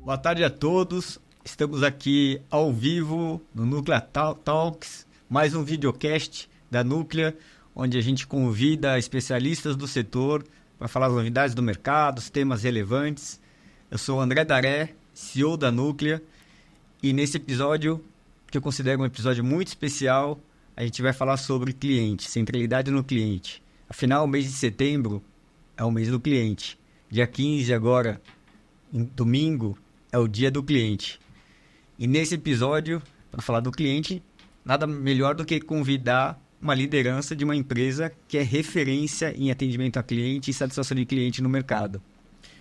Boa tarde a todos, estamos aqui ao vivo no Núclea Talks, mais um videocast da Núclea, onde a gente convida especialistas do setor para falar as novidades do mercado, os temas relevantes. Eu sou o André Daré, CEO da Núclea, e nesse episódio, que eu considero um episódio muito especial, a gente vai falar sobre cliente, centralidade no cliente. Afinal, o mês de setembro é o mês do cliente. Dia 15 agora, domingo, é o dia do cliente. E nesse episódio, para falar do cliente, nada melhor do que convidar uma liderança de uma empresa que é referência em atendimento a cliente e satisfação de cliente no mercado.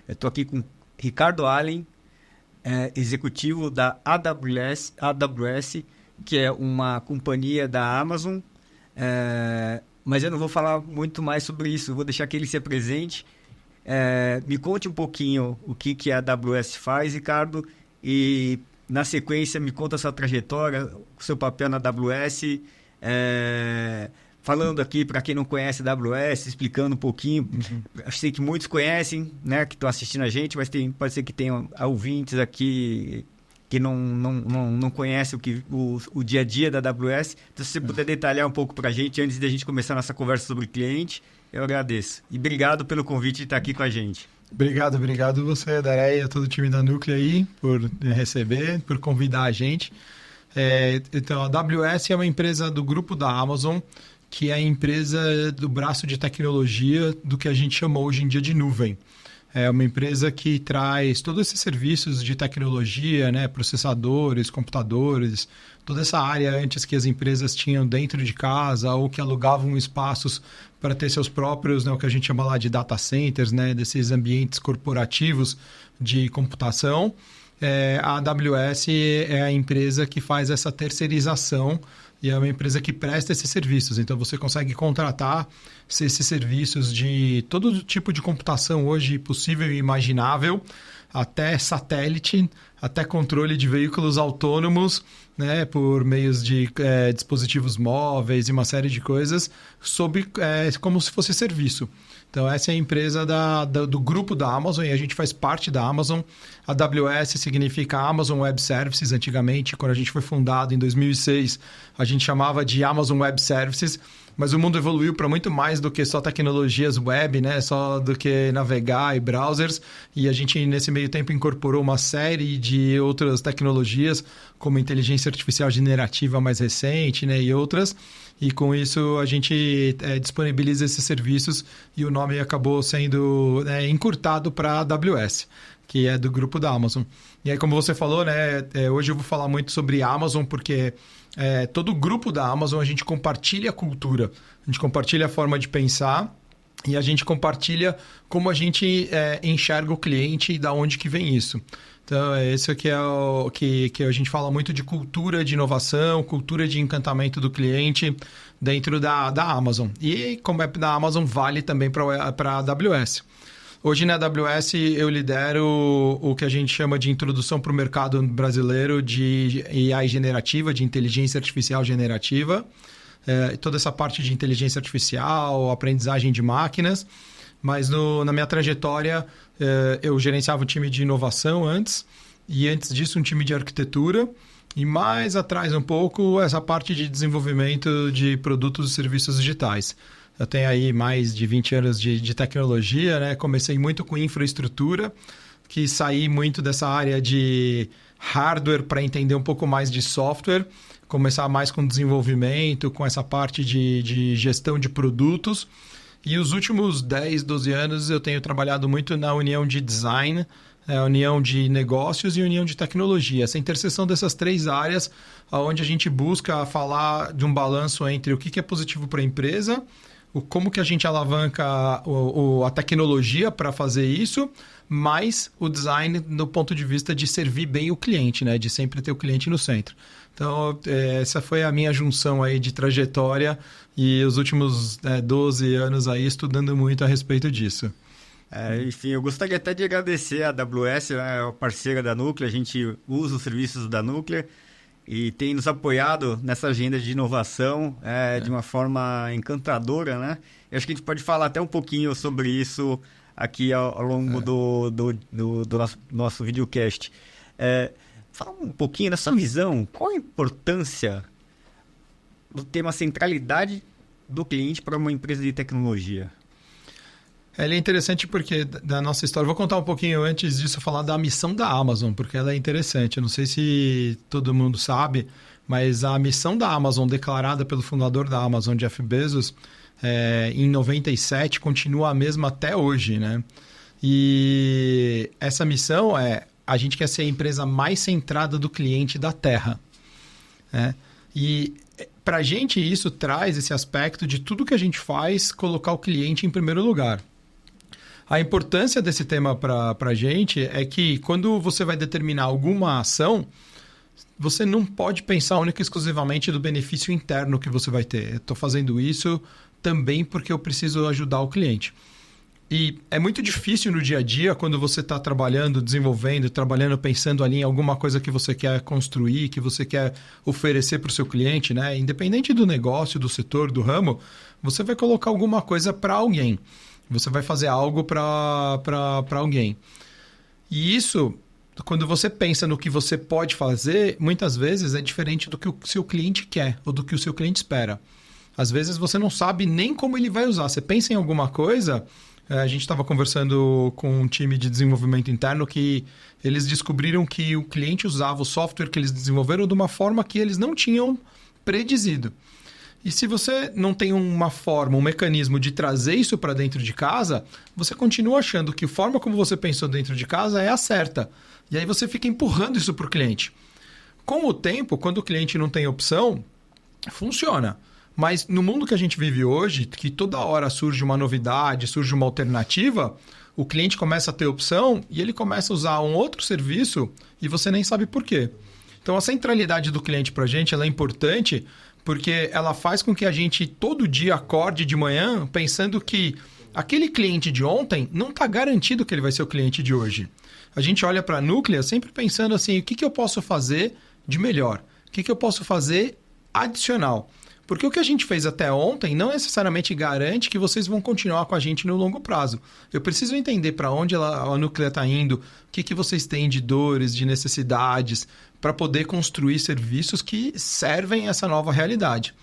Eu estou aqui com Ricardo Allen, executivo da AWS, que é uma companhia da Amazon, mas eu não vou falar muito mais sobre isso, vou deixar que ele se apresente. Me conte um pouquinho o que a AWS faz, Ricardo, e na sequência me conta a sua trajetória, o seu papel na AWS, falando aqui para quem não conhece a AWS, explicando um pouquinho. Eu sei que muitos conhecem, né, que estão assistindo a gente, mas pode ser que tenham ouvintes aqui que não conhecem o dia a dia da AWS. Então, se você puder detalhar um pouco para a gente antes da gente começar a nossa conversa sobre cliente, eu agradeço. E obrigado pelo convite de estar aqui com a gente. Obrigado você, Daré, e a todo o time da Núclea aí por receber, por convidar a gente. Então, a AWS é uma empresa do grupo da Amazon, que é a empresa do braço de tecnologia do que a gente chama hoje em dia de nuvem. É uma empresa que traz todos esses serviços de tecnologia, né, processadores, computadores, toda essa área antes que as empresas tinham dentro de casa ou que alugavam espaços para ter seus próprios, né, o que a gente chama lá de data centers, né, desses ambientes corporativos de computação. A AWS é a empresa que faz essa terceirização e é uma empresa que presta esses serviços. Então, você consegue contratar esses serviços de todo tipo de computação hoje possível e imaginável, até satélite, até controle de veículos autônomos, né, por meios de dispositivos móveis e uma série de coisas, como se fosse serviço. Então, essa é a empresa do grupo da Amazon e a gente faz parte da Amazon. A AWS significa Amazon Web Services. Antigamente, quando a gente foi fundado em 2006, a gente chamava de Amazon Web Services, mas o mundo evoluiu para muito mais do que só tecnologias web, né? Só do que navegar e browsers. E a gente, nesse meio tempo, incorporou uma série de outras tecnologias, como inteligência artificial generativa mais recente, né? E outras. E com isso a gente disponibiliza esses serviços e o nome acabou sendo encurtado para AWS, que é do grupo da Amazon. E aí, como você falou, né, hoje eu vou falar muito sobre Amazon, porque todo o grupo da Amazon a gente compartilha a cultura, a gente compartilha a forma de pensar e a gente compartilha como a gente enxerga o cliente e da onde que vem isso. Então, isso que é o que a gente fala muito de cultura de inovação, cultura de encantamento do cliente dentro da Amazon. E como é da Amazon, vale também para a AWS. Hoje na AWS eu lidero o que a gente chama de introdução para o mercado brasileiro de AI generativa, de inteligência artificial generativa. Toda essa parte de inteligência artificial, aprendizagem de máquinas. Mas na minha trajetória, eu gerenciava um time de inovação antes, e antes disso um time de arquitetura, e mais atrás um pouco essa parte de desenvolvimento de produtos e serviços digitais. Eu tenho aí mais de 20 anos de tecnologia, né? Comecei muito com infraestrutura, que saí muito dessa área de hardware para entender um pouco mais de software, começar mais com desenvolvimento, com essa parte de gestão de produtos. E os últimos 10, 12 anos eu tenho trabalhado muito na união de design, a união de negócios e a união de tecnologia. Essa interseção dessas três áreas, onde a gente busca falar de um balanço entre o que é positivo para a empresa, como que a gente alavanca a tecnologia para fazer isso, mais o design do ponto de vista de servir bem o cliente, né? De sempre ter o cliente no centro. Então, essa foi a minha junção aí de trajetória e os últimos 12 anos aí estudando muito a respeito disso. Enfim, eu gostaria até de agradecer a AWS, a parceira da Núclea. A gente usa os serviços da Núclea e tem nos apoiado nessa agenda de inovação de uma forma encantadora, né? Eu acho que a gente pode falar até um pouquinho sobre isso aqui ao longo do nosso videocast. Fala um pouquinho da sua visão, qual a importância do tema centralidade do cliente para uma empresa de tecnologia? Ela é interessante porque da nossa história, vou contar um pouquinho antes disso, falar da missão da Amazon, porque ela é interessante. Eu não sei se todo mundo sabe, mas a missão da Amazon, declarada pelo fundador da Amazon, Jeff Bezos, em 97, continua a mesma até hoje, né? E essa missão a gente quer ser a empresa mais centrada do cliente da Terra, né? E para a gente isso traz esse aspecto de tudo que a gente faz, colocar o cliente em primeiro lugar. A importância desse tema para a gente é que quando você vai determinar alguma ação, você não pode pensar única e exclusivamente do benefício interno que você vai ter. Estou fazendo isso também porque eu preciso ajudar o cliente. E é muito difícil no dia a dia, quando você está trabalhando, desenvolvendo, pensando ali em alguma coisa que você quer construir, que você quer oferecer para o seu cliente, né? Independente do negócio, do setor, do ramo, você vai colocar alguma coisa para alguém. Você vai fazer algo para alguém. E isso, quando você pensa no que você pode fazer, muitas vezes é diferente do que o seu cliente quer ou do que o seu cliente espera. Às vezes você não sabe nem como ele vai usar. Você pensa em alguma coisa... A gente estava conversando com um time de desenvolvimento interno que eles descobriram que o cliente usava o software que eles desenvolveram de uma forma que eles não tinham predizido. E se você não tem uma forma, um mecanismo de trazer isso para dentro de casa, você continua achando que a forma como você pensou dentro de casa é a certa. E aí você fica empurrando isso para o cliente. Com o tempo, quando o cliente não tem opção, funciona. Mas no mundo que a gente vive hoje, que toda hora surge uma novidade, surge uma alternativa, o cliente começa a ter opção e ele começa a usar um outro serviço e você nem sabe por quê. Então, a centralidade do cliente para a gente ela é importante porque ela faz com que a gente todo dia acorde de manhã pensando que aquele cliente de ontem não está garantido que ele vai ser o cliente de hoje. A gente olha para a Núclea sempre pensando assim, o que eu posso fazer de melhor? O que eu posso fazer adicional? Porque o que a gente fez até ontem não necessariamente garante que vocês vão continuar com a gente no longo prazo. Eu preciso entender para onde a Núclea está indo, o que vocês têm de dores, de necessidades, para poder construir serviços que servem essa nova realidade.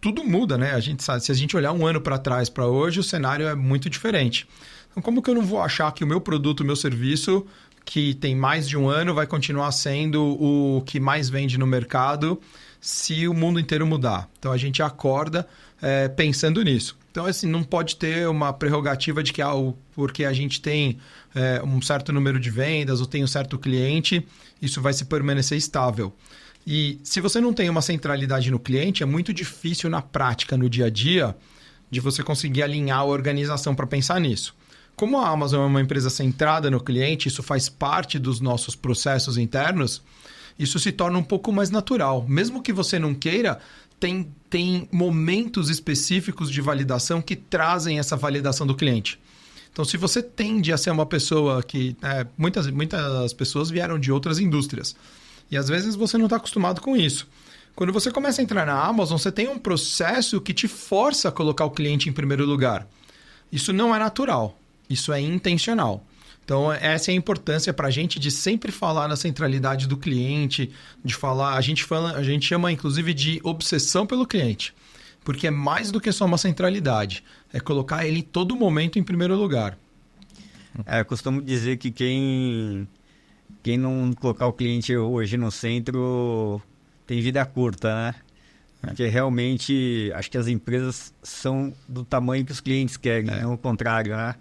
Tudo muda, né? A gente sabe, se a gente olhar um ano para trás, para hoje, o cenário é muito diferente. Então, como que eu não vou achar que o meu produto, o meu serviço, que tem mais de um ano, vai continuar sendo o que mais vende no mercado se o mundo inteiro mudar? Então, a gente acorda pensando nisso. Então, assim, não pode ter uma prerrogativa de que porque a gente tem um certo número de vendas ou tem um certo cliente, isso vai se permanecer estável. E se você não tem uma centralidade no cliente, é muito difícil na prática, no dia a dia, de você conseguir alinhar a organização para pensar nisso. Como a Amazon é uma empresa centrada no cliente, isso faz parte dos nossos processos internos, isso se torna um pouco mais natural. Mesmo que você não queira, tem momentos específicos de validação que trazem essa validação do cliente. Então, se você tende a ser uma pessoa que... muitas pessoas vieram de outras indústrias. E às vezes você não está acostumado com isso. Quando você começa a entrar na Amazon, você tem um processo que te força a colocar o cliente em primeiro lugar. Isso não é natural. Isso é intencional. Então, essa é a importância para a gente de sempre falar na centralidade do cliente, de falar... A gente chama, inclusive, de obsessão pelo cliente. Porque é mais do que só uma centralidade. É colocar ele em todo momento em primeiro lugar. Eu costumo dizer que quem não colocar o cliente hoje no centro tem vida curta, né? Porque realmente acho que as empresas são do tamanho que os clientes querem, não o contrário, né?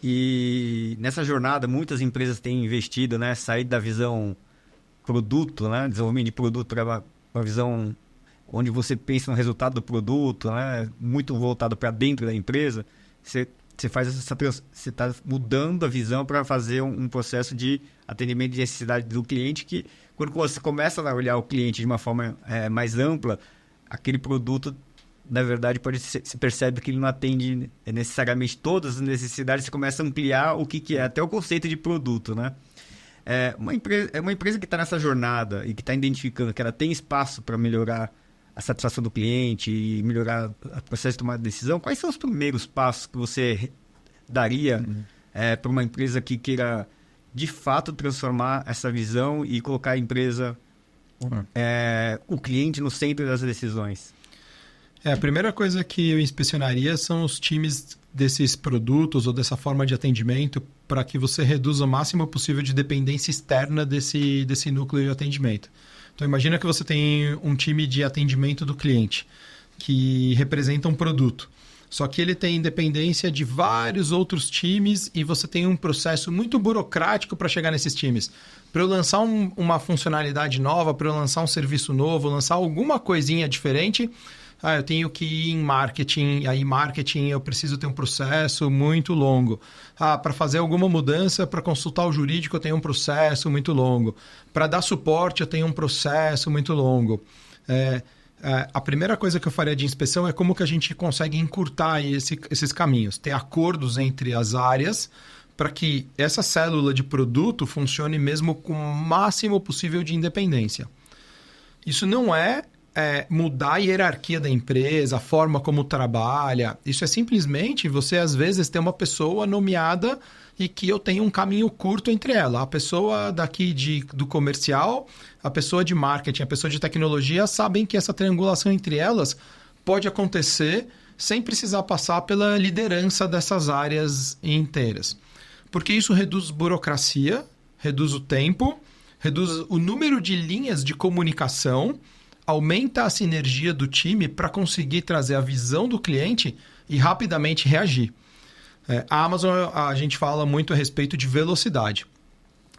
E nessa jornada muitas empresas têm investido, né? Sair da visão produto, né? Desenvolvimento de produto para uma visão onde você pensa no resultado do produto, né? Muito voltado para dentro da empresa. Você está mudando a visão para fazer um processo de atendimento de necessidade do cliente que, quando você começa a olhar o cliente de uma forma mais ampla, aquele produto, na verdade, se percebe que ele não atende necessariamente todas as necessidades, você começa a ampliar o que é, até o conceito de produto, né? Uma empresa que está nessa jornada e que está identificando que ela tem espaço para melhorar a satisfação do cliente e melhorar o processo de tomar decisão, quais são os primeiros passos que você daria para uma empresa que queira, de fato, transformar essa visão e colocar a empresa, o cliente no centro das decisões? A primeira coisa que eu inspecionaria são os times desses produtos ou dessa forma de atendimento para que você reduza o máximo possível de dependência externa desse núcleo de atendimento. Então, imagina que você tem um time de atendimento do cliente que representa um produto. Só que ele tem dependência de vários outros times e você tem um processo muito burocrático para chegar nesses times. Para eu lançar uma funcionalidade nova, para eu lançar um serviço novo, lançar alguma coisinha diferente, eu tenho que ir em marketing, aí marketing eu preciso ter um processo muito longo. Para fazer alguma mudança, para consultar o jurídico eu tenho um processo muito longo. Para dar suporte eu tenho um processo muito longo. A primeira coisa que eu faria de inspeção é como que a gente consegue encurtar esses caminhos. Ter acordos entre as áreas para que essa célula de produto funcione mesmo com o máximo possível de independência. Isso não é mudar a hierarquia da empresa, a forma como trabalha. Isso é simplesmente você, às vezes, ter uma pessoa nomeada e que eu tenho um caminho curto entre ela. A pessoa daqui do comercial, a pessoa de marketing, a pessoa de tecnologia sabem que essa triangulação entre elas pode acontecer sem precisar passar pela liderança dessas áreas inteiras. Porque isso reduz burocracia, reduz o tempo, reduz o número de linhas de comunicação, aumenta a sinergia do time para conseguir trazer a visão do cliente e rapidamente reagir. A Amazon, a gente fala muito a respeito de velocidade.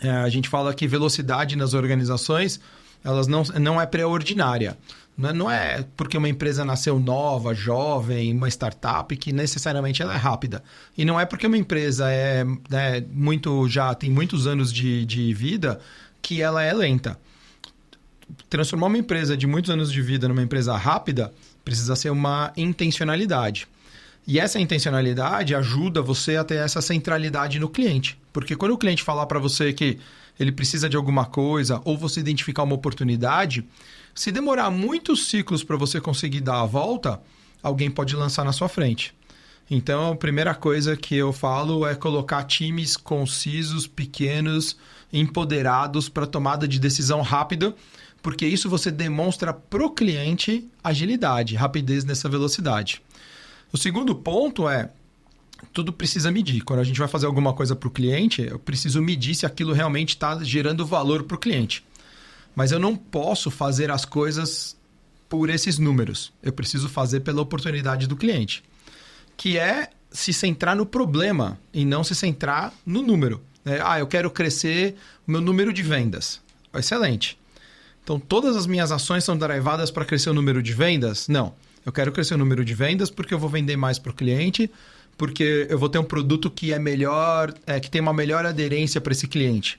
A gente fala que velocidade nas organizações elas não é pré-ordinária. Não é porque uma empresa nasceu nova, jovem, uma startup, que necessariamente ela é rápida. E não é porque uma empresa já tem muitos anos de vida que ela é lenta. Transformar uma empresa de muitos anos de vida numa empresa rápida precisa ser uma intencionalidade. E essa intencionalidade ajuda você a ter essa centralidade no cliente. Porque quando o cliente falar para você que ele precisa de alguma coisa ou você identificar uma oportunidade, se demorar muitos ciclos para você conseguir dar a volta, alguém pode lançar na sua frente. Então, a primeira coisa que eu falo é colocar times concisos, pequenos, empoderados para tomada de decisão rápida, porque isso você demonstra para o cliente agilidade, rapidez nessa velocidade. O segundo ponto é, tudo precisa medir. Quando a gente vai fazer alguma coisa para o cliente, eu preciso medir se aquilo realmente está gerando valor para o cliente. Mas eu não posso fazer as coisas por esses números. Eu preciso fazer pela oportunidade do cliente, que é se centrar no problema e não se centrar no número. Eu quero crescer o meu número de vendas. Excelente. Então, todas as minhas ações são derivadas para crescer o número de vendas? Não. Eu quero crescer o número de vendas porque eu vou vender mais para o cliente, porque eu vou ter um produto que é melhor, que tem uma melhor aderência para esse cliente.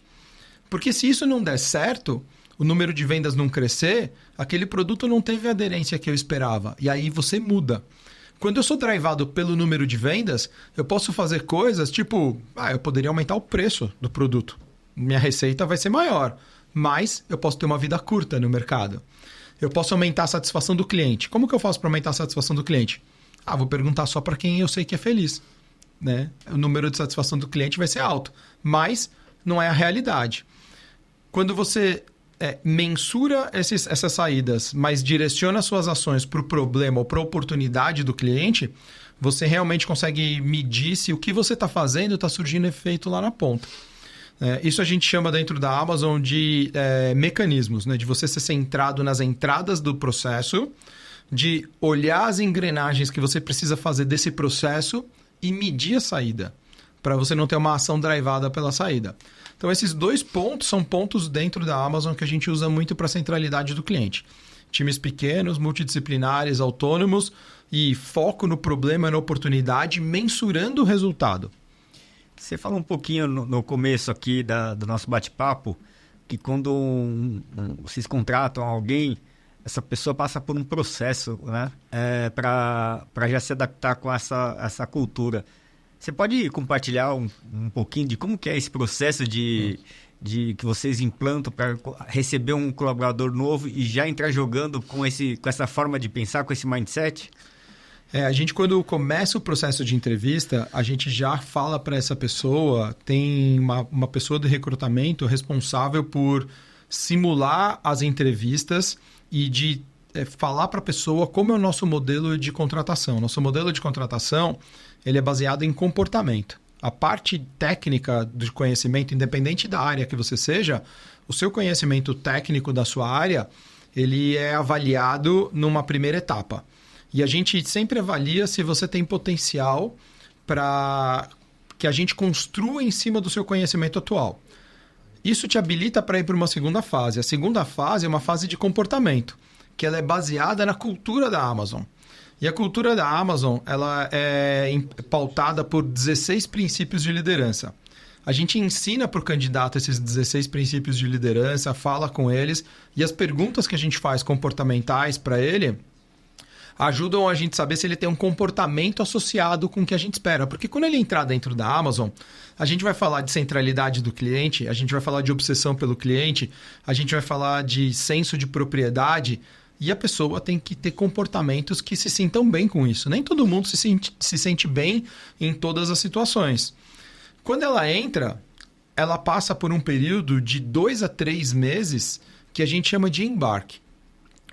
Porque se isso não der certo, o número de vendas não crescer, aquele produto não teve a aderência que eu esperava. E aí você muda. Quando eu sou drivado pelo número de vendas, eu posso fazer coisas tipo, eu poderia aumentar o preço do produto. Minha receita vai ser maior, mas eu posso ter uma vida curta no mercado. Eu posso aumentar a satisfação do cliente. Como que eu faço para aumentar a satisfação do cliente? Vou perguntar só para quem eu sei que é feliz. Né? O número de satisfação do cliente vai ser alto, mas não é a realidade. Quando você mensura essas saídas, mas direciona suas ações para o problema ou para a oportunidade do cliente, você realmente consegue medir se o que você está fazendo está surgindo efeito lá na ponta. Isso a gente chama dentro da Amazon de mecanismos, né? De você ser centrado nas entradas do processo, de olhar as engrenagens que você precisa fazer desse processo e medir a saída, para você não ter uma ação drivada pela saída. Então, esses dois pontos são pontos dentro da Amazon que a gente usa muito para a centralidade do cliente. Times pequenos, multidisciplinares, autônomos e foco no problema e na oportunidade, mensurando o resultado. Você falou um pouquinho no começo aqui do nosso bate-papo que quando vocês contratam alguém, essa pessoa passa por um processo, né? Para já se adaptar com essa cultura. Você pode compartilhar um pouquinho de como que é esse processo de que vocês implantam para receber um colaborador novo e já entrar jogando com essa forma de pensar, com esse mindset? A gente, quando começa o processo de entrevista, a gente já fala para essa pessoa, tem uma pessoa de recrutamento responsável por simular as entrevistas e de falar para a pessoa como é o nosso modelo de contratação. Nosso modelo de contratação ele é baseado em comportamento. A parte técnica do conhecimento, independente da área que você seja, o seu conhecimento técnico da sua área, ele é avaliado numa primeira etapa. E a gente sempre avalia se você tem potencial para que a gente construa em cima do seu conhecimento atual. Isso te habilita para ir para uma segunda fase. A segunda fase é uma fase de comportamento, que ela é baseada na cultura da Amazon. E a cultura da Amazon ela é pautada por 16 princípios de liderança. A gente ensina para o candidato esses 16 princípios de liderança, fala com eles, e as perguntas que a gente faz comportamentais para ele ajudam a gente a saber se ele tem um comportamento associado com o que a gente espera. Porque quando ele entrar dentro da Amazon, a gente vai falar de centralidade do cliente, a gente vai falar de obsessão pelo cliente, a gente vai falar de senso de propriedade, e a pessoa tem que ter comportamentos que se sintam bem com isso. Nem todo mundo se sente bem em todas as situações. Quando ela entra, ela passa por um período de 2 a 3 meses que a gente chama de embarque.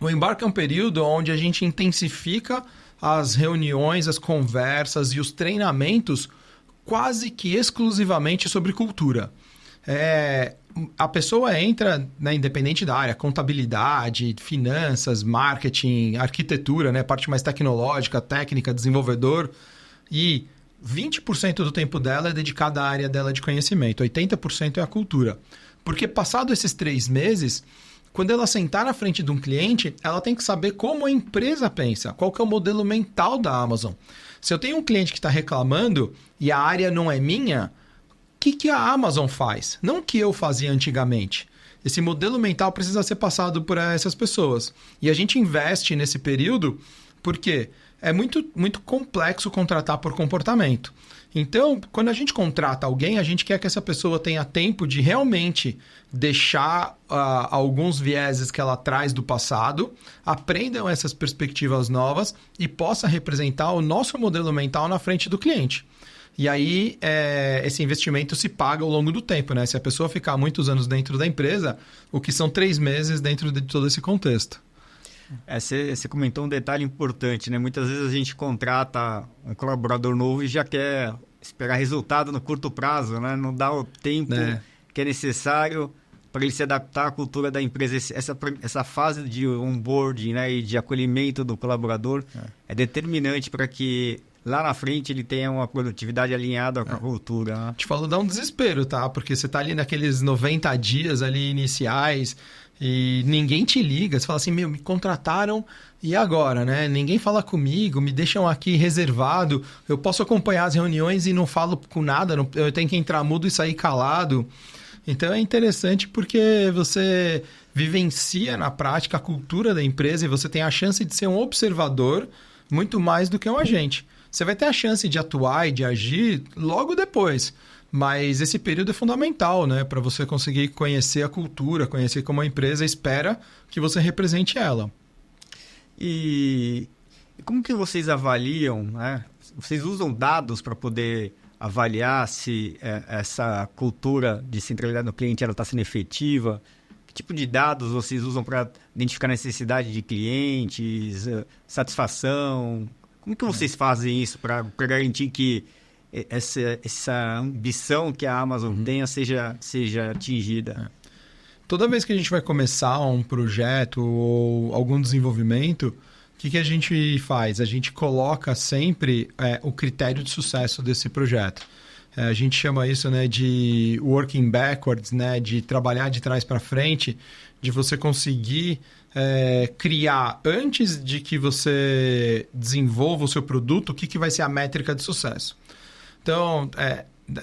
O embarque é um período onde a gente intensifica as reuniões, as conversas e os treinamentos quase que exclusivamente sobre cultura. A pessoa entra, né, independente da área, contabilidade, finanças, marketing, arquitetura, né, parte mais tecnológica, técnica, desenvolvedor, e 20% do tempo dela é dedicado à área dela de conhecimento, 80% é a cultura. Porque passado esses 3 meses... Quando ela sentar na frente de um cliente, ela tem que saber como a empresa pensa, qual que é o modelo mental da Amazon. Se eu tenho um cliente que está reclamando e a área não é minha, o que a Amazon faz? Não o que eu fazia antigamente. Esse modelo mental precisa ser passado por essas pessoas. E a gente investe nesse período porque é muito complexo contratar por comportamento. Então, quando a gente contrata alguém, a gente quer que essa pessoa tenha tempo de realmente deixar alguns vieses que ela traz do passado, aprendam essas perspectivas novas e possa representar o nosso modelo mental na frente do cliente. E aí, esse investimento se paga ao longo do tempo, né? Se a pessoa ficar muitos anos dentro da empresa, o que são 3 meses dentro de todo esse contexto. Você comentou um detalhe importante, né? Muitas vezes a gente contrata um colaborador novo e já quer esperar resultado no curto prazo, né? Não dá o tempo que é necessário para ele se adaptar à cultura da empresa. Essa fase de onboarding, né, e de acolhimento do colaborador é determinante para que lá na frente ele tenha uma produtividade alinhada com a cultura. Né? Te falo, dá um desespero, tá? Porque você tá ali naqueles 90 dias ali iniciais e ninguém te liga. Você fala assim, me contrataram e agora, né? Ninguém fala comigo, me deixam aqui reservado. Eu posso acompanhar as reuniões e não falo com nada, eu tenho que entrar mudo e sair calado. Então é interessante porque você vivencia na prática a cultura da empresa e você tem a chance de ser um observador muito mais do que um agente. Você vai ter a chance de atuar e de agir logo depois, mas esse período é fundamental, né, para você conseguir conhecer a cultura, conhecer como a empresa espera que você represente ela. E como que vocês avaliam, né? Vocês usam dados para poder avaliar se essa cultura de centralidade no cliente está sendo efetiva? Que tipo de dados vocês usam para identificar a necessidade de clientes, satisfação? Como que vocês fazem isso para garantir que essa ambição que a Amazon tenha seja atingida? Toda vez que a gente vai começar um projeto ou algum desenvolvimento, o que a gente faz? A gente coloca sempre o critério de sucesso desse projeto. A gente chama isso, né, de working backwards, né, de trabalhar de trás para frente, de você conseguir criar, antes de que você desenvolva o seu produto, o que vai ser a métrica de sucesso. Então,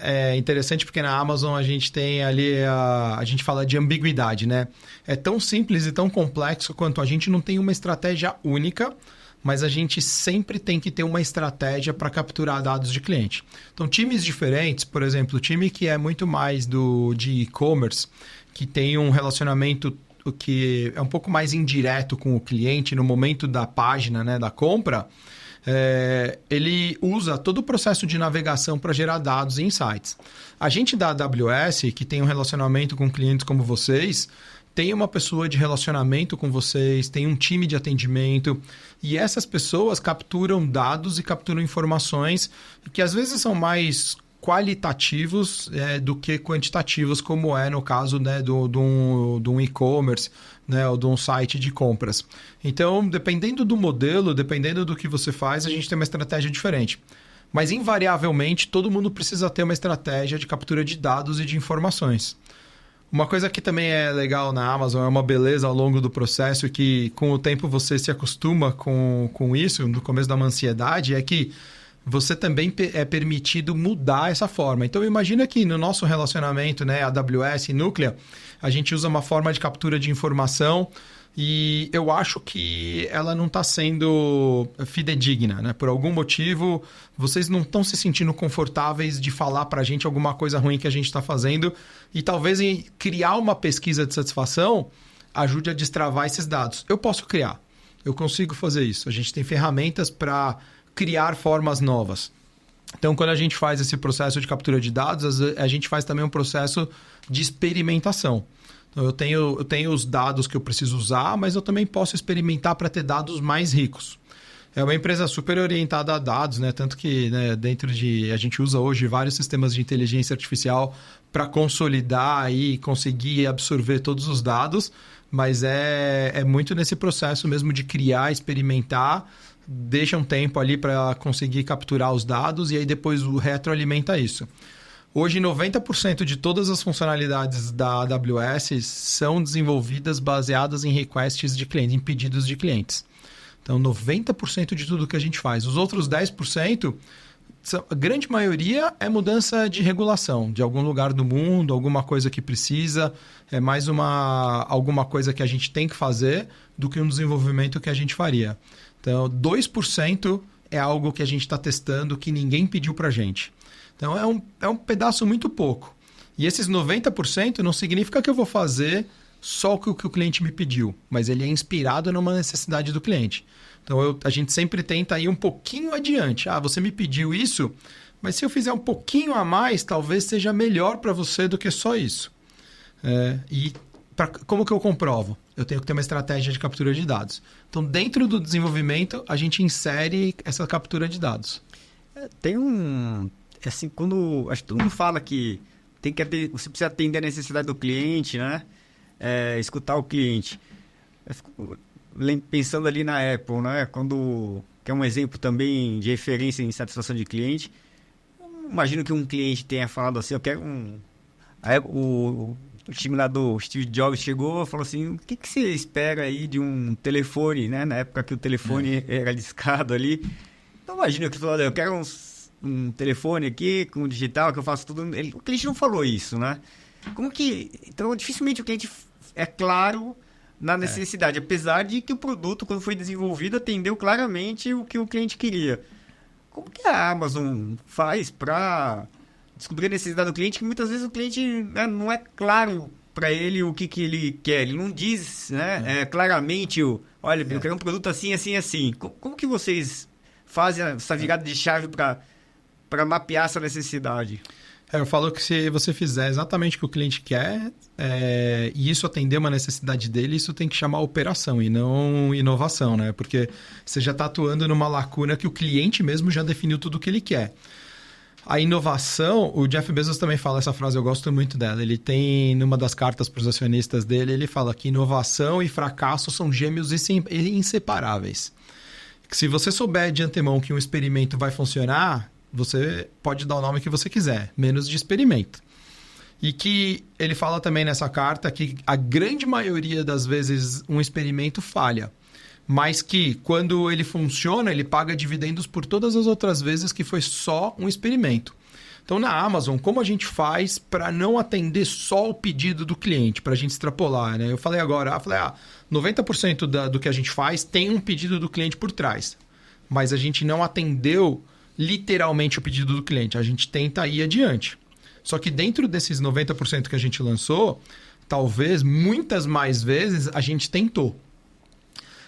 é interessante porque na Amazon a gente tem ali, a gente fala de ambiguidade, né? É tão simples e tão complexo quanto a gente não tem uma estratégia única mas a gente sempre tem que ter uma estratégia para capturar dados de cliente. Então, times diferentes, por exemplo, o time que é muito mais de e-commerce, que tem um relacionamento que é um pouco mais indireto com o cliente no momento da página, né, da compra, ele usa todo o processo de navegação para gerar dados e insights. A gente da AWS, que tem um relacionamento com clientes como vocês, tem uma pessoa de relacionamento com vocês, tem um time de atendimento, e essas pessoas capturam dados e capturam informações que às vezes são mais qualitativos do que quantitativos, como é no caso, né, de um e-commerce, né, ou de um site de compras. Então, dependendo do modelo, dependendo do que você faz, a gente tem uma estratégia diferente. Mas, invariavelmente, todo mundo precisa ter uma estratégia de captura de dados e de informações. Uma coisa que também é legal na Amazon, é uma beleza ao longo do processo, que com o tempo você se acostuma com isso, no começo dá uma ansiedade, é que você também é permitido mudar essa forma. Então, imagina que no nosso relacionamento, né, AWS e Núclea, a gente usa uma forma de captura de informação e eu acho que ela não está sendo fidedigna, né? Por algum motivo, vocês não estão se sentindo confortáveis de falar para a gente alguma coisa ruim que a gente está fazendo e talvez criar uma pesquisa de satisfação ajude a destravar esses dados. Eu posso criar, eu consigo fazer isso. A gente tem ferramentas para criar formas novas. Então, quando a gente faz esse processo de captura de dados, a gente faz também um processo de experimentação. Então, eu tenho os dados que eu preciso usar, mas eu também posso experimentar para ter dados mais ricos. É uma empresa super orientada a dados, né? Tanto que, né, a gente usa hoje vários sistemas de inteligência artificial para consolidar e conseguir absorver todos os dados, mas é muito nesse processo mesmo de criar, experimentar, deixa um tempo ali para conseguir capturar os dados e aí depois o retroalimenta isso. Hoje, 90% de todas as funcionalidades da AWS são desenvolvidas baseadas em requests de clientes, em pedidos de clientes. Então, 90% de tudo que a gente faz. Os outros 10%, a grande maioria é mudança de regulação, de algum lugar do mundo, alguma coisa que precisa, é mais alguma coisa que a gente tem que fazer do que um desenvolvimento que a gente faria. Então, 2% é algo que a gente está testando que ninguém pediu para a gente. Então, é um pedaço muito pouco. E esses 90% não significa que eu vou fazer só o que o cliente me pediu, mas ele é inspirado numa necessidade do cliente. Então, a gente sempre tenta ir um pouquinho adiante. Você me pediu isso, mas se eu fizer um pouquinho a mais, talvez seja melhor para você do que só isso. Como que eu comprovo? Eu tenho que ter uma estratégia de captura de dados. Então, dentro do desenvolvimento, a gente insere essa captura de dados. Tem assim, acho que todo mundo fala que você precisa atender a necessidade do cliente, né? Escutar o cliente. Eu fico pensando ali na Apple, né? Que é um exemplo também de referência em satisfação de cliente. Imagino que um cliente tenha falado assim, eu quero o time lá do Steve Jobs chegou e falou assim, o que você espera aí de um telefone, né? Na época que o telefone era discado ali. Então, imagina que ele falou, eu quero um telefone aqui com digital, que eu faço tudo. O cliente não falou isso, né? Então, dificilmente o cliente é claro na necessidade, apesar de que o produto, quando foi desenvolvido, atendeu claramente o que o cliente queria. Como que a Amazon faz para descobrir a necessidade do cliente, que muitas vezes o cliente, né, não é claro para ele o que ele quer, ele não diz, né, claramente, olha, eu quero um produto assim, assim, assim. Como que vocês fazem essa virada de chave para mapear essa necessidade? Eu falo que se você fizer exatamente o que o cliente quer e isso atender uma necessidade dele, isso tem que chamar operação e não inovação, né? Porque você já está atuando numa lacuna que o cliente mesmo já definiu tudo o que ele quer. A inovação, o Jeff Bezos também fala essa frase, eu gosto muito dela. Ele tem, numa das cartas para os acionistas dele, ele fala que inovação e fracasso são gêmeos inseparáveis. Que se você souber de antemão que um experimento vai funcionar, você pode dar o nome que você quiser, menos de experimento. E que ele fala também nessa carta que a grande maioria das vezes um experimento falha, mas que quando ele funciona, ele paga dividendos por todas as outras vezes que foi só um experimento. Então, na Amazon, como a gente faz para não atender só o pedido do cliente, para a gente extrapolar, né? Eu falei agora, 90% do que a gente faz tem um pedido do cliente por trás, mas a gente não atendeu literalmente o pedido do cliente, a gente tenta ir adiante. Só que dentro desses 90% que a gente lançou, talvez muitas mais vezes a gente tentou.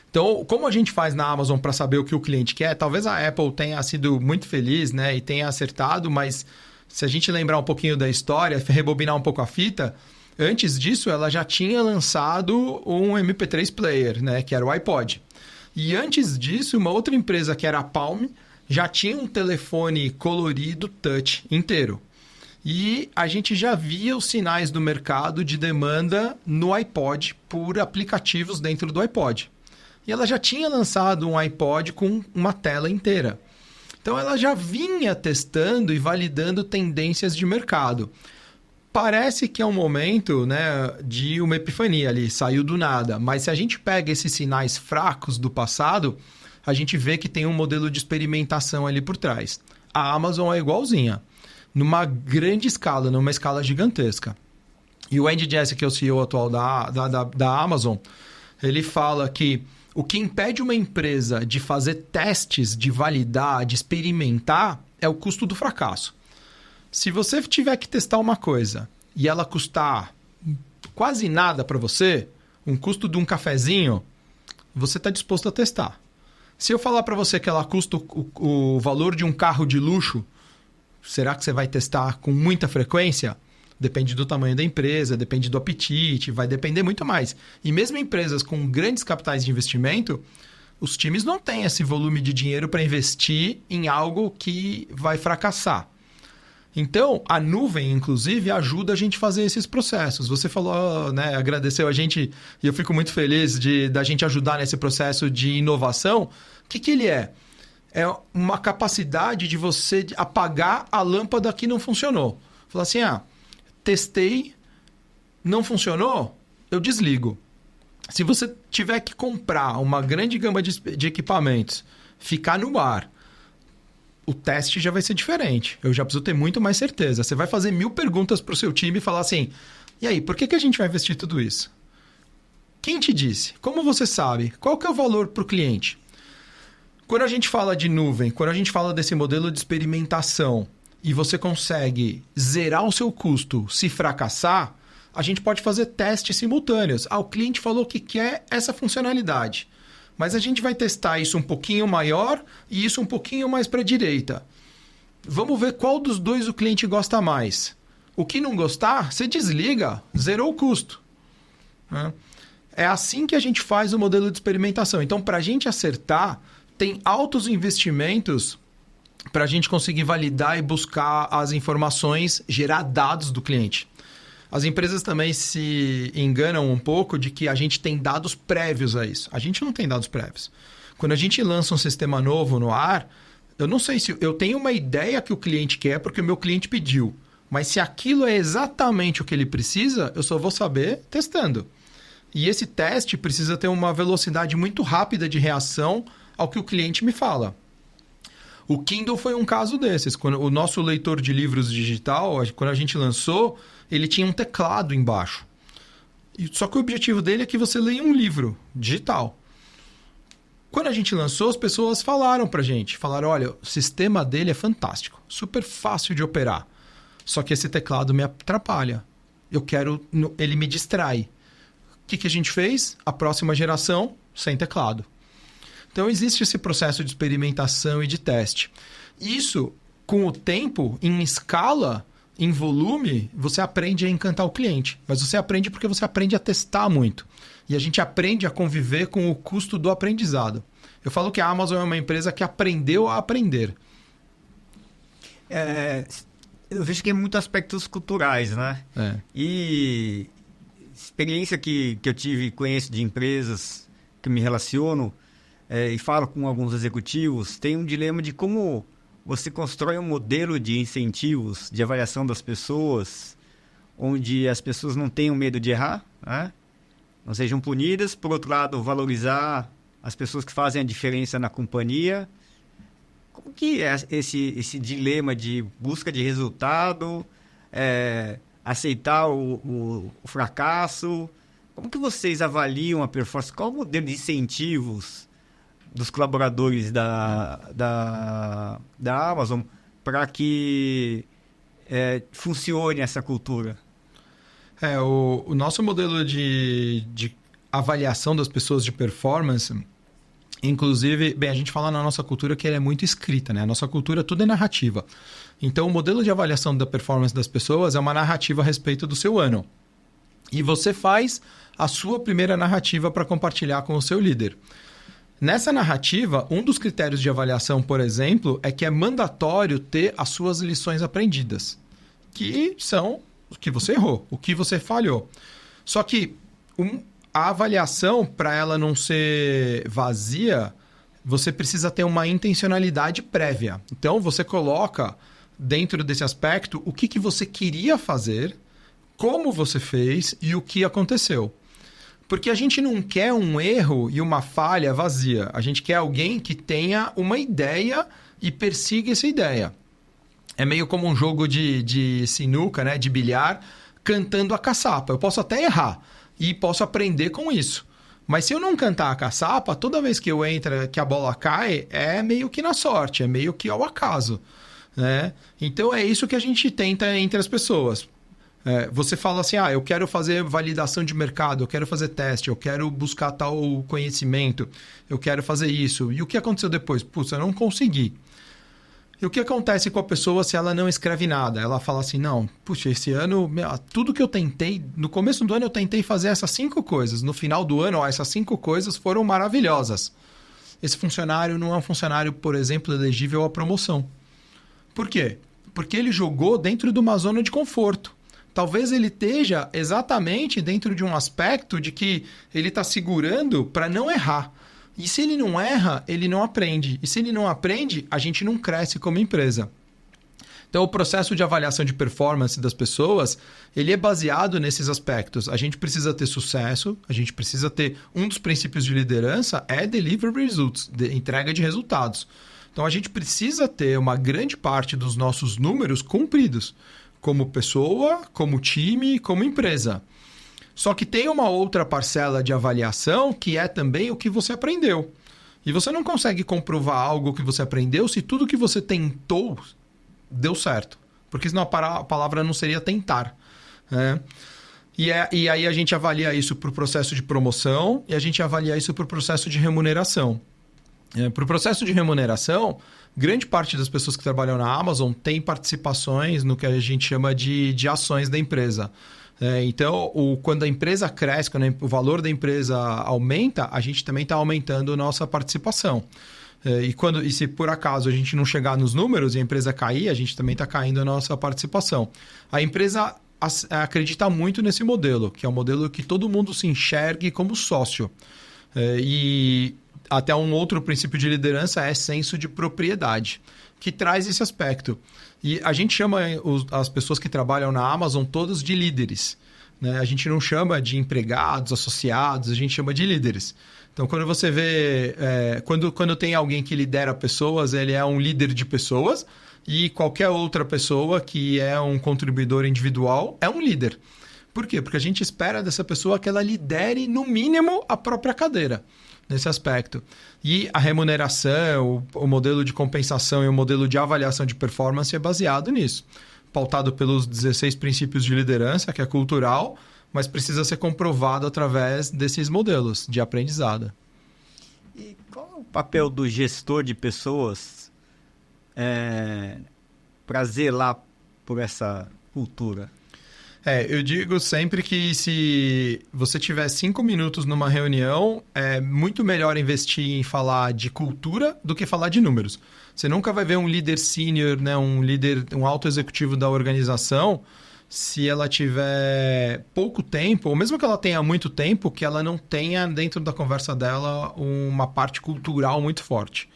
Então, como a gente faz na Amazon para saber o que o cliente quer? Talvez a Apple tenha sido muito feliz, né, e tenha acertado, mas se a gente lembrar um pouquinho da história, rebobinar um pouco a fita, antes disso ela já tinha lançado um MP3 player, né, que era o iPod. E antes disso, uma outra empresa que era a Palm já tinha um telefone colorido touch inteiro. E a gente já via os sinais do mercado de demanda no iPod por aplicativos dentro do iPod. E ela já tinha lançado um iPod com uma tela inteira. Então, ela já vinha testando e validando tendências de mercado. Parece que é um momento, né, de uma epifania ali, saiu do nada. Mas se a gente pega esses sinais fracos do passado, a gente vê que tem um modelo de experimentação ali por trás. A Amazon é igualzinha, numa grande escala, numa escala gigantesca. E o Andy Jassy, que é o CEO atual da Amazon, ele fala que o que impede uma empresa de fazer testes, de validar, de experimentar, é o custo do fracasso. Se você tiver que testar uma coisa e ela custar quase nada para você, um custo de um cafezinho, você está disposto a testar. Se eu falar para você que ela custa o valor de um carro de luxo, será que você vai testar com muita frequência? Depende do tamanho da empresa, depende do apetite, vai depender muito mais. E mesmo empresas com grandes capitais de investimento, os times não têm esse volume de dinheiro para investir em algo que vai fracassar. Então, a nuvem, inclusive, ajuda a gente a fazer esses processos. Você falou, né, agradeceu a gente, e eu fico muito feliz da gente ajudar nesse processo de inovação. O que ele é? É uma capacidade de você apagar a lâmpada que não funcionou. Falar assim, testei, não funcionou, eu desligo. Se você tiver que comprar uma grande gama de equipamentos, ficar no ar, o teste já vai ser diferente. Eu já preciso ter muito mais certeza. Você vai fazer 1000 perguntas para o seu time e falar assim, e aí, por que a gente vai investir tudo isso? Quem te disse? Como você sabe? Qual que é o valor para o cliente? Quando a gente fala de nuvem, quando a gente fala desse modelo de experimentação, e você consegue zerar o seu custo se fracassar, a gente pode fazer testes simultâneos. O cliente falou que quer essa funcionalidade, mas a gente vai testar isso um pouquinho maior e isso um pouquinho mais para a direita. Vamos ver qual dos dois o cliente gosta mais. O que não gostar, você desliga, zerou o custo. É assim que a gente faz o modelo de experimentação. Então, para a gente acertar, tem altos investimentos para a gente conseguir validar e buscar as informações, gerar dados do cliente. As empresas também se enganam um pouco de que a gente tem dados prévios a isso. A gente não tem dados prévios. Quando a gente lança um sistema novo no ar, eu não sei se eu tenho uma ideia que o cliente quer porque o meu cliente pediu. Mas se aquilo é exatamente o que ele precisa, eu só vou saber testando. E esse teste precisa ter uma velocidade muito rápida de reação ao que o cliente me fala. O Kindle foi um caso desses. Quando o nosso leitor de livros digital, quando a gente lançou, ele tinha um teclado embaixo. Só que o objetivo dele é que você leia um livro digital. Quando a gente lançou, as pessoas falaram pra gente. Falaram, olha, o sistema dele é fantástico. Super fácil de operar. Só que esse teclado me atrapalha. Ele me distrai. O que a gente fez? A próxima geração, sem teclado. Então, existe esse processo de experimentação e de teste. Isso, com o tempo, em escala, em volume, você aprende a encantar o cliente. Mas você aprende porque você aprende a testar muito. E a gente aprende a conviver com o custo do aprendizado. Eu falo que a Amazon é uma empresa que aprendeu a aprender. Eu vejo que tem muitos aspectos culturais, né? E experiência que eu tive, conheço de empresas que me relaciono, e falo com alguns executivos, tem um dilema de como você constrói um modelo de incentivos, de avaliação das pessoas, onde as pessoas não tenham medo de errar, né? Não sejam punidas. Por outro lado, valorizar as pessoas que fazem a diferença na companhia. Como que é esse dilema de busca de resultado, aceitar o fracasso? Como que vocês avaliam a performance? Qual o modelo de incentivos dos colaboradores da Amazon para que funcione essa cultura? O nosso modelo de avaliação das pessoas de performance, inclusive, bem, a gente fala na nossa cultura que ela é muito escrita, né? A nossa cultura tudo é narrativa. Então, o modelo de avaliação da performance das pessoas é uma narrativa a respeito do seu ano. E você faz a sua primeira narrativa para compartilhar com o seu líder. Nessa narrativa, um dos critérios de avaliação, por exemplo, é que é mandatório ter as suas lições aprendidas, que são o que você errou, o que você falhou. Só que a avaliação, para ela não ser vazia, você precisa ter uma intencionalidade prévia. Então, você coloca dentro desse aspecto o que você queria fazer, como você fez e o que aconteceu. Porque a gente não quer um erro e uma falha vazia. A gente quer alguém que tenha uma ideia e persiga essa ideia. É meio como um jogo de sinuca, né? De bilhar, cantando a caçapa. Eu posso até errar e posso aprender com isso. Mas se eu não cantar a caçapa, toda vez que eu entro, que a bola cai, é meio que na sorte, é meio que ao acaso, né? Então é isso que a gente tenta entre as pessoas. Você fala assim, eu quero fazer validação de mercado, eu quero fazer teste, eu quero buscar tal conhecimento, eu quero fazer isso. E o que aconteceu depois? Putz, eu não consegui. E o que acontece com a pessoa se ela não escreve nada? Ela fala assim, não, puxa, esse ano, tudo que eu tentei, no começo do ano eu tentei fazer essas 5 coisas, no final do ano, essas 5 coisas foram maravilhosas. Esse funcionário não é um funcionário, por exemplo, elegível à promoção. Por quê? Porque ele jogou dentro de uma zona de conforto. Talvez ele esteja exatamente dentro de um aspecto de que ele está segurando para não errar. E se ele não erra, ele não aprende. E se ele não aprende, a gente não cresce como empresa. Então, o processo de avaliação de performance das pessoas, ele é baseado nesses aspectos. A gente precisa ter sucesso, a gente precisa ter... Um dos princípios de liderança é deliver results, entrega de resultados. Então, a gente precisa ter uma grande parte dos nossos números cumpridos, como pessoa, como time, como empresa. Só que tem uma outra parcela de avaliação que é também o que você aprendeu. E você não consegue comprovar algo que você aprendeu se tudo que você tentou deu certo. Porque senão a palavra não seria tentar, né? E aí a gente avalia isso para o processo de promoção e a gente avalia isso para o processo de remuneração. Para o processo de remuneração, grande parte das pessoas que trabalham na Amazon tem participações no que a gente chama de ações da empresa. Então, quando a empresa cresce, quando o valor da empresa aumenta, a gente também está aumentando a nossa participação. E se por acaso a gente não chegar nos números e a empresa cair, a gente também está caindo a nossa participação. A empresa acredita muito nesse modelo, que é um modelo que todo mundo se enxergue como sócio. E até um outro princípio de liderança é senso de propriedade, que traz esse aspecto. E a gente chama as pessoas que trabalham na Amazon todas de líderes, né? A gente não chama de empregados, associados, a gente chama de líderes. Então, quando você vê... quando tem alguém que lidera pessoas, ele é um líder de pessoas, e qualquer outra pessoa que é um contribuidor individual é um líder. Por quê? Porque a gente espera dessa pessoa que ela lidere, no mínimo, a própria cadeira, nesse aspecto. E a remuneração, o modelo de compensação e o modelo de avaliação de performance é baseado nisso. Pautado pelos 16 princípios de liderança, que é cultural, mas precisa ser comprovado através desses modelos de aprendizado. E qual é o papel do gestor de pessoas para zelar por essa cultura? Eu digo sempre que se você tiver 5 minutos numa reunião, é muito melhor investir em falar de cultura do que falar de números. Você nunca vai ver um líder sênior, né, um alto executivo da organização, se ela tiver pouco tempo, ou mesmo que ela tenha muito tempo, que ela não tenha dentro da conversa dela uma parte cultural muito forte.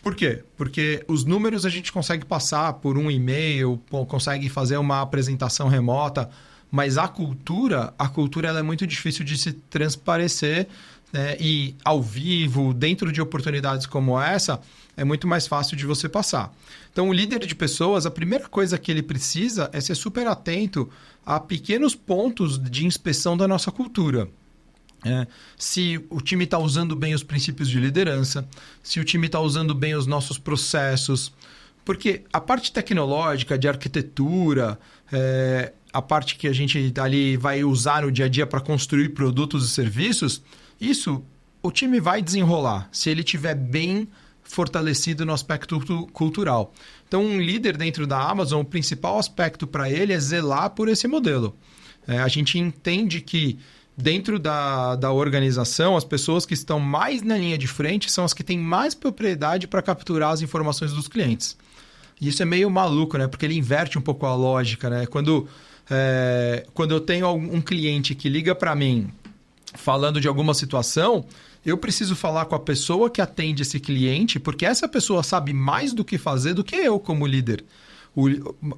Por quê? Porque os números a gente consegue passar por um e-mail, consegue fazer uma apresentação remota, mas a cultura ela é muito difícil de se transparecer, né? E ao vivo, dentro de oportunidades como essa, é muito mais fácil de você passar. Então, o líder de pessoas, a primeira coisa que ele precisa é ser super atento a pequenos pontos de inspeção da nossa cultura. Se o time está usando bem os princípios de liderança, se o time está usando bem os nossos processos. Porque a parte tecnológica, de arquitetura, a parte que a gente ali vai usar no dia a dia para construir produtos e serviços, isso o time vai desenrolar se ele estiver bem fortalecido no aspecto cultural. Então, um líder dentro da Amazon, o principal aspecto para ele é zelar por esse modelo. A gente entende que dentro da organização, as pessoas que estão mais na linha de frente são as que têm mais propriedade para capturar as informações dos clientes. E isso é meio maluco, né? Porque ele inverte um pouco a lógica, né? Quando eu tenho um cliente que liga para mim falando de alguma situação, eu preciso falar com a pessoa que atende esse cliente, porque essa pessoa sabe mais do que fazer do que eu como líder.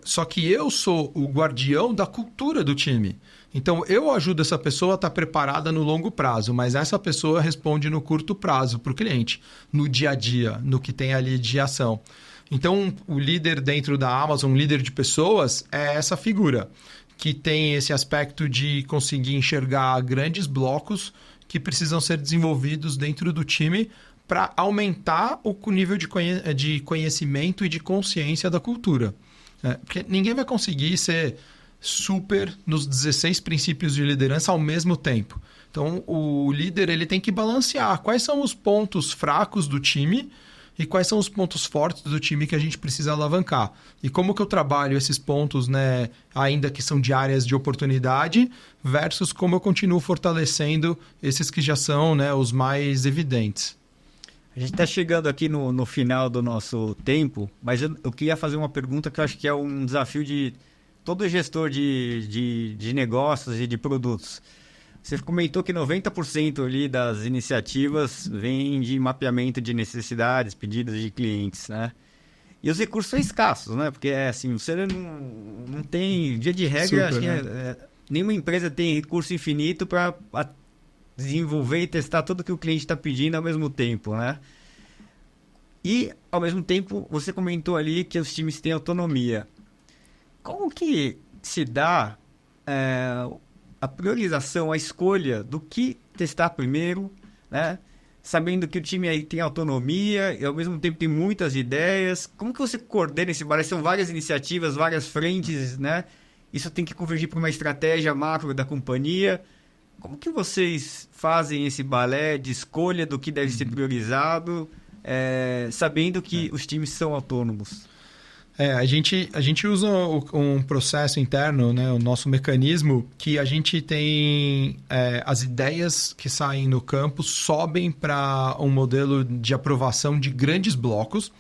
Só que eu sou o guardião da cultura do time. Então, eu ajudo essa pessoa a estar preparada no longo prazo, mas essa pessoa responde no curto prazo para o cliente, no dia a dia, no que tem ali de ação. Então, o líder dentro da Amazon, um líder de pessoas, é essa figura que tem esse aspecto de conseguir enxergar grandes blocos que precisam ser desenvolvidos dentro do time para aumentar o nível de conhecimento e de consciência da cultura. Porque ninguém vai conseguir ser super nos 16 princípios de liderança ao mesmo tempo. Então, o líder ele tem que balancear quais são os pontos fracos do time e quais são os pontos fortes do time que a gente precisa alavancar. E como que eu trabalho esses pontos, né, ainda que são de áreas de oportunidade, versus como eu continuo fortalecendo esses que já são, né, os mais evidentes. A gente está chegando aqui no final do nosso tempo, mas eu queria fazer uma pergunta que eu acho que é um desafio de todo gestor de negócios e de produtos. Você comentou que 90% ali das iniciativas vêm de mapeamento de necessidades, pedidos de clientes, né? E os recursos são escassos, né? Porque, assim, você não tem... Dia de regra, acho que nenhuma empresa tem recurso infinito para desenvolver e testar tudo que o cliente está pedindo ao mesmo tempo, né? E, ao mesmo tempo, você comentou ali que os times têm autonomia. Como que se dá a priorização, a escolha do que testar primeiro, né? Sabendo que o time aí tem autonomia e ao mesmo tempo tem muitas ideias. Como que você coordena esse balé? São várias iniciativas, várias frentes, né? Isso tem que convergir para uma estratégia macro da companhia. Como que vocês fazem esse balé de escolha do que deve ser priorizado, sabendo que os times são autônomos? A gente usa um processo interno, né, o nosso mecanismo, que a gente tem as ideias que saem no campo sobem para um modelo de aprovação de grandes blocos.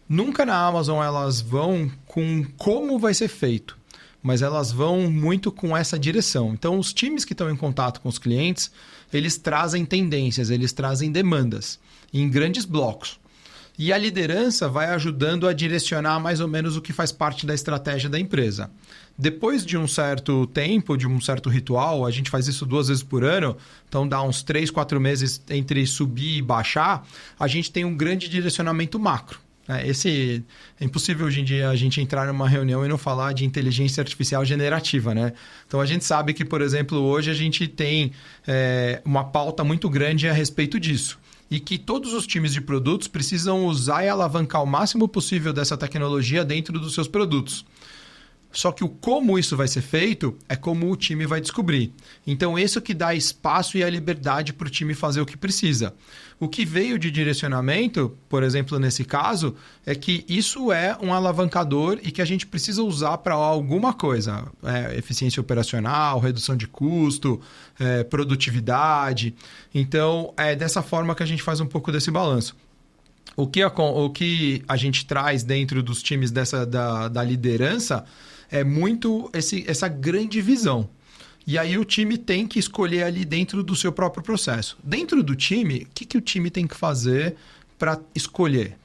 Nunca na Amazon elas vão com como vai ser feito, mas elas vão muito com essa direção. Então, os times que estão em contato com os clientes, eles trazem tendências, eles trazem demandas em grandes blocos. E a liderança vai ajudando a direcionar mais ou menos o que faz parte da estratégia da empresa. Depois de um certo tempo, de um certo ritual, a gente faz isso 2 vezes por ano, então dá uns 3, 4 meses entre subir e baixar, a gente tem um grande direcionamento macro. É impossível hoje em dia a gente entrar numa reunião e não falar de inteligência artificial generativa, né? Então a gente sabe que, por exemplo, hoje a gente tem uma pauta muito grande a respeito disso. E que todos os times de produtos precisam usar e alavancar o máximo possível dessa tecnologia dentro dos seus produtos. Só que o como isso vai ser feito é como o time vai descobrir. Então, isso que dá espaço e a liberdade para o time fazer o que precisa. O que veio de direcionamento, por exemplo, nesse caso, é que isso é um alavancador e que a gente precisa usar para alguma coisa. Eficiência operacional, redução de custo, produtividade. Então, é dessa forma que a gente faz um pouco desse balanço. O que a gente traz dentro dos times da liderança é muito essa grande visão. E aí o time tem que escolher ali dentro do seu próprio processo. Dentro do time, o que o time tem que fazer para escolher?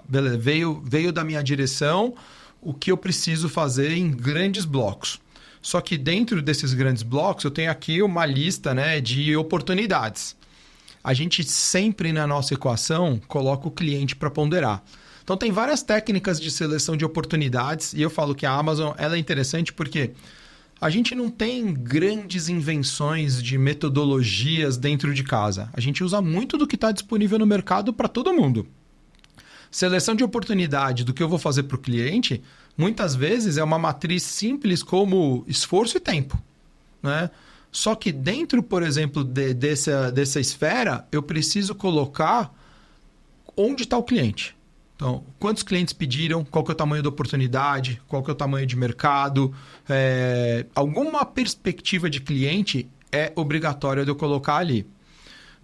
Beleza, veio da minha direção o que eu preciso fazer em grandes blocos. Só que dentro desses grandes blocos eu tenho aqui uma lista, né, de oportunidades. a gente sempre na nossa equação coloca o cliente para ponderar. Então tem várias técnicas de seleção de oportunidades e eu falo que a Amazon ela é interessante porque a gente não tem grandes invenções de metodologias dentro de casa. A gente usa muito do que está disponível no mercado para todo mundo. Seleção de oportunidade do que eu vou fazer para o cliente, muitas vezes é uma matriz simples como esforço e tempo, né? Só que dentro, por exemplo, dessa esfera, eu preciso colocar onde está o cliente. Então, quantos clientes pediram, qual que é o tamanho da oportunidade, qual que é o tamanho de mercado. Alguma perspectiva de cliente é obrigatória de eu colocar ali.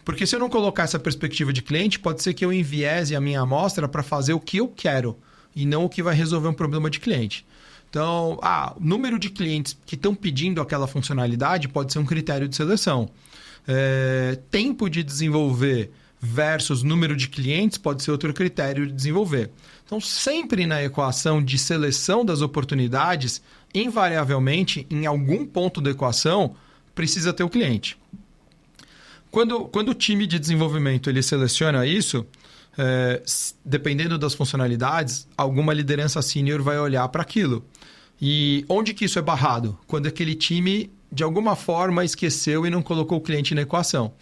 Porque se eu não colocar essa perspectiva de cliente, pode ser que eu enviese a minha amostra para fazer o que eu quero e não o que vai resolver um problema de cliente. Então, o número de clientes que estão pedindo aquela funcionalidade pode ser um critério de seleção. Tempo de desenvolver versus número de clientes pode ser outro critério de desenvolver. Então, sempre na equação de seleção das oportunidades, invariavelmente, em algum ponto da equação, precisa ter o cliente. Quando o time de desenvolvimento ele seleciona isso, dependendo das funcionalidades, alguma liderança sênior vai olhar para aquilo. E onde que isso é barrado? Quando aquele time, de alguma forma, esqueceu e não colocou o cliente na equação.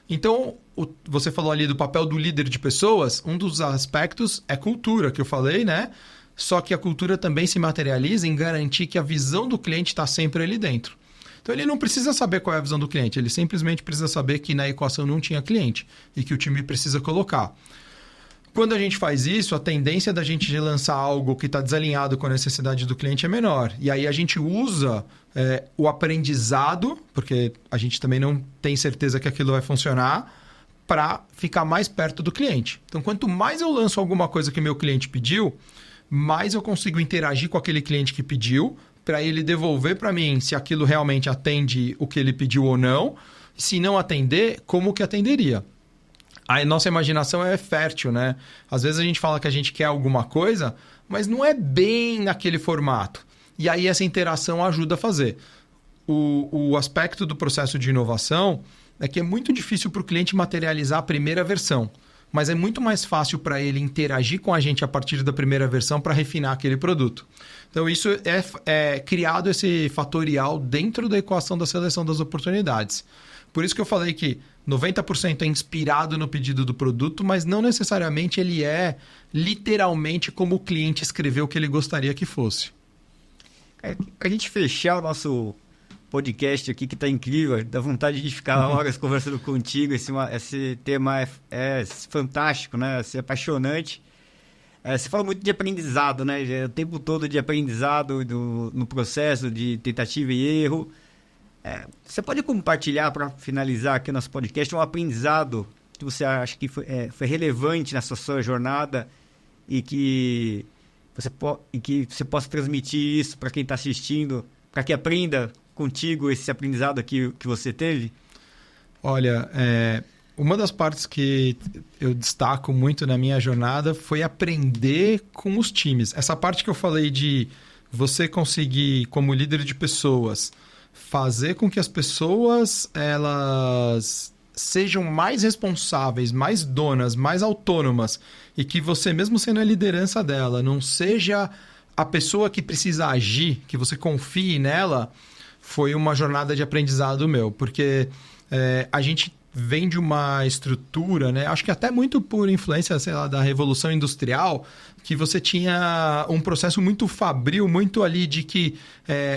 Então, você falou ali do papel do líder de pessoas, um dos aspectos é cultura, que eu falei, né? Só que a cultura também se materializa em garantir que a visão do cliente está sempre ali dentro. Então, ele não precisa saber qual é a visão do cliente, ele simplesmente precisa saber que na equação não tinha cliente e que o time precisa colocar. Quando a gente faz isso, a tendência da gente lançar algo que está desalinhado com a necessidade do cliente é menor. E aí a gente usa o aprendizado, porque a gente também não tem certeza que aquilo vai funcionar, para ficar mais perto do cliente. Então, quanto mais eu lanço alguma coisa que meu cliente pediu, mais eu consigo interagir com aquele cliente que pediu, para ele devolver para mim se aquilo realmente atende o que ele pediu ou não. Se não atender, como que atenderia? A nossa imaginação é fértil, né? Às vezes a gente fala que a gente quer alguma coisa, mas não é bem naquele formato. E aí essa interação ajuda a fazer. O aspecto do processo de inovação é que é muito difícil para o cliente materializar a primeira versão, mas é muito mais fácil para ele interagir com a gente a partir da primeira versão para refinar aquele produto. Então isso é criado esse fatorial dentro da equação da seleção das oportunidades. Por isso que eu falei que 90% é inspirado no pedido do produto, mas não necessariamente ele é literalmente como o cliente escreveu que ele gostaria que fosse. A gente fechar o nosso podcast aqui, que está incrível, dá vontade de ficar horas conversando contigo. Esse tema é fantástico, né? É apaixonante. Você fala muito de aprendizado, né? O tempo todo de aprendizado no processo de tentativa e erro. Você pode compartilhar, para finalizar aqui o nosso podcast, um aprendizado que você acha que foi relevante nessa sua jornada e que você possa transmitir isso para quem está assistindo, para que aprenda contigo esse aprendizado aqui que você teve? Olha, uma das partes que eu destaco muito na minha jornada foi aprender com os times. Essa parte que eu falei de você conseguir, como líder de pessoas, fazer com que as pessoas elas sejam mais responsáveis, mais donas, mais autônomas e que você, mesmo sendo a liderança dela, não seja a pessoa que precisa agir, que você confie nela, foi uma jornada de aprendizado meu, porque a gente vem de uma estrutura, né? Acho que até muito por influência, sei lá, da Revolução Industrial, que você tinha um processo muito fabril, muito ali de que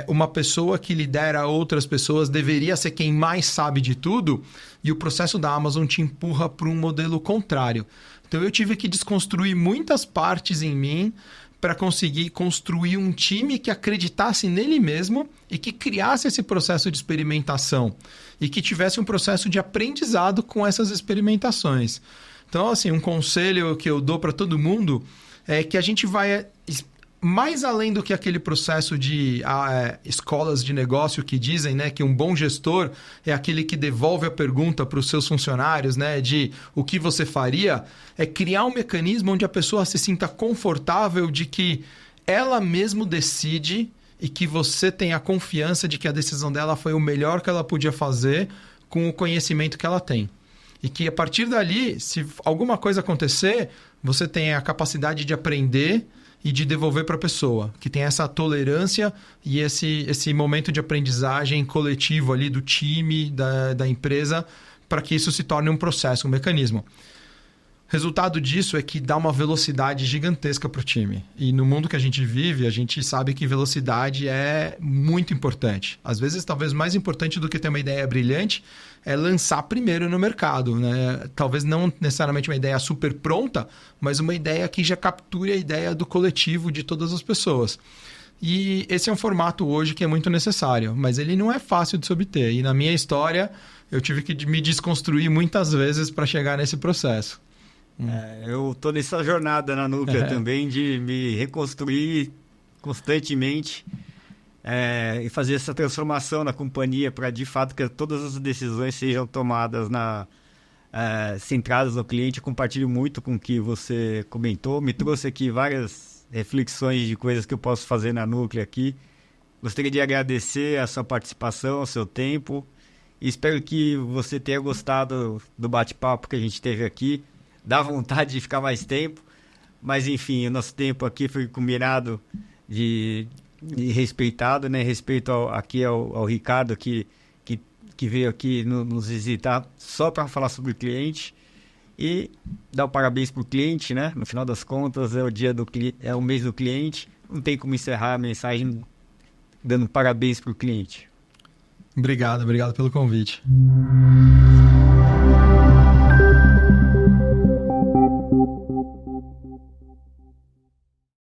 uma pessoa que lidera outras pessoas deveria ser quem mais sabe de tudo, e o processo da Amazon te empurra para um modelo contrário. Então eu tive que desconstruir muitas partes em mim para conseguir construir um time que acreditasse nele mesmo e que criasse esse processo de experimentação e que tivesse um processo de aprendizado com essas experimentações. Então, assim, um conselho que eu dou para todo mundo é que a gente vai mais além do que aquele processo de escolas de negócio que dizem, né, que um bom gestor é aquele que devolve a pergunta para os seus funcionários, né, de o que você faria, é criar um mecanismo onde a pessoa se sinta confortável de que ela mesma decide e que você tenha a confiança de que a decisão dela foi o melhor que ela podia fazer com o conhecimento que ela tem. E que a partir dali, se alguma coisa acontecer, você tem a capacidade de aprender e de devolver para a pessoa, que tem essa tolerância e esse momento de aprendizagem coletivo ali do time, da empresa, para que isso se torne um processo, um mecanismo. Resultado disso é que dá uma velocidade gigantesca para o time. E no mundo que a gente vive, a gente sabe que velocidade é muito importante. Às vezes, talvez mais importante do que ter uma ideia brilhante é lançar primeiro no mercado, né? Talvez não necessariamente uma ideia super pronta, mas uma ideia que já capture a ideia do coletivo de todas as pessoas. E esse é um formato hoje que é muito necessário, mas ele não é fácil de se obter. E na minha história, eu tive que me desconstruir muitas vezes para chegar nesse processo. Eu estou nessa jornada na Núclea também de me reconstruir constantemente e fazer essa transformação na companhia para, de fato, que todas as decisões sejam tomadas centradas no cliente. Eu compartilho muito com o que você comentou. Me trouxe aqui várias reflexões de coisas que eu posso fazer na Núclea aqui. Gostaria de agradecer a sua participação, o seu tempo. E espero que você tenha gostado do bate-papo que a gente teve aqui. Dá vontade de ficar mais tempo, mas enfim, o nosso tempo aqui foi combinado e respeitado, né? Respeito ao Ricardo que veio aqui nos visitar só para falar sobre o cliente e dar o parabéns para o cliente, né? No final das contas é o mês do cliente, não tem como encerrar a mensagem dando parabéns para o cliente. Obrigado pelo convite.